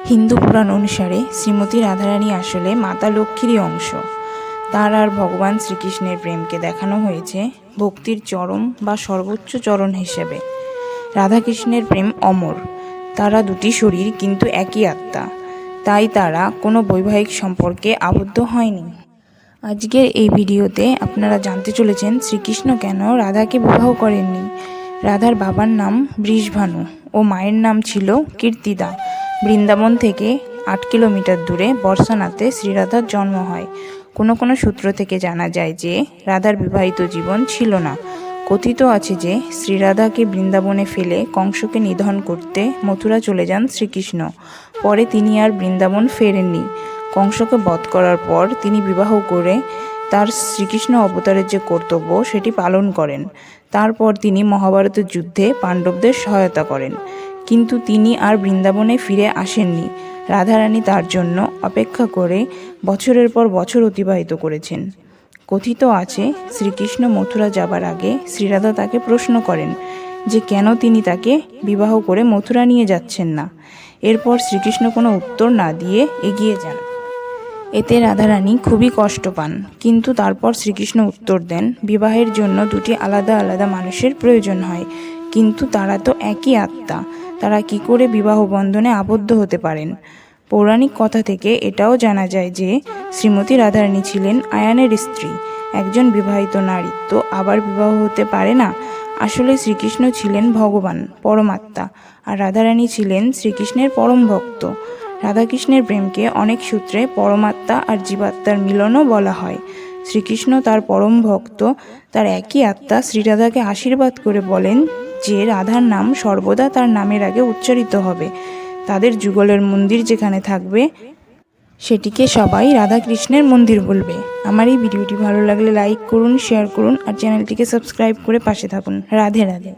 হিন্দু পুরাণ অনুসারে শ্রীমতী রাধারানী আসলে মাতা লক্ষ্মীরই অংশ। তার আর ভগবান শ্রীকৃষ্ণের প্রেমকে দেখানো হয়েছে ভক্তির চরম বা সর্বোচ্চ চরণ হিসেবে। রাধাকৃষ্ণের প্রেম অমর, তারা দুটি শরীর কিন্তু একই আত্মা, তাই তারা কোনো বৈবাহিক সম্পর্কে আবদ্ধ হয়নি। আজকের এই ভিডিওতে আপনারা জানতে চলেছেন শ্রীকৃষ্ণ কেন রাধাকে বিবাহ করেননি। রাধার বাবার নাম বৃষভানু ও মায়ের নাম ছিল কীর্তিদা। বৃন্দাবন থেকে 8 কিলোমিটার দূরে বর্ষানাতে শ্রীরাধার জন্ম হয়। কোনো কোনো সূত্র থেকে জানা যায় যে রাধার বিবাহিত জীবন ছিল না। কথিত আছে যে শ্রীরাধাকে বৃন্দাবনে ফেলে কংসকে নিধন করতে মথুরা চলে যান শ্রীকৃষ্ণ। পরে তিনি আর বৃন্দাবন ফেরেননি। কংসকে বধ করার পর তিনি বিবাহ করে তার শ্রীকৃষ্ণ অবতারের যে কর্তব্য সেটি পালন করেন। তারপর তিনি মহাভারতের যুদ্ধে পাণ্ডবদের সহায়তা করেন, কিন্তু তিনি আর বৃন্দাবনে ফিরে আসেননি। রাধারানী তার জন্য অপেক্ষা করে বছরের পর বছর অতিবাহিত করেছেন। কথিত আছে শ্রীকৃষ্ণ মথুরা যাবার আগে শ্রীরাধা তাকে প্রশ্ন করেন যে কেন তিনি তাকে বিবাহ করে মথুরা নিয়ে যাচ্ছেন না। এরপর শ্রীকৃষ্ণ কোনো উত্তর না দিয়ে এগিয়ে যান। এতে রাধারানী খুবই কষ্ট পান, কিন্তু তারপর শ্রীকৃষ্ণ উত্তর দেন বিবাহের জন্য দুটি আলাদা আলাদা মানুষের প্রয়োজন হয়, কিন্তু তারা তো একই আত্মা, তারা কি করে বিবাহ বন্ধনে আবদ্ধ হতে পারেন। পৌরাণিক কথা থেকে এটাও জানা যায় যে শ্রীমতী রাধারানী ছিলেন আয়ানের স্ত্রী। একজন বিবাহিত নারী তো আবার বিবাহ হতে পারে না। আসলে শ্রীকৃষ্ণ ছিলেন ভগবান পরমাত্মা, আর রাধারানী ছিলেন শ্রীকৃষ্ণের পরম ভক্ত। রাধাকৃষ্ণের প্রেমকে অনেক সূত্রে পরমাত্মা আর জীবাত্মার মিলনও বলা হয়। শ্রীকৃষ্ণ তার পরম ভক্ত, তার একই আত্মা শ্রীরাধাকে আশীর্বাদ করে বলেন যে রাধার নাম সর্বদা তার নামের আগে উচ্চারিত হবে। তাদের যুগলের মন্দির যেখানে থাকবে সেটিকে সবাই রাধাকৃষ্ণের মন্দির বলবে। আমার এই ভিডিওটি ভালো লাগলে লাইক করুন, শেয়ার করুন আর চ্যানেলটিকে সাবস্ক্রাইব করে পাশে থাকুন। রাধে রাধে।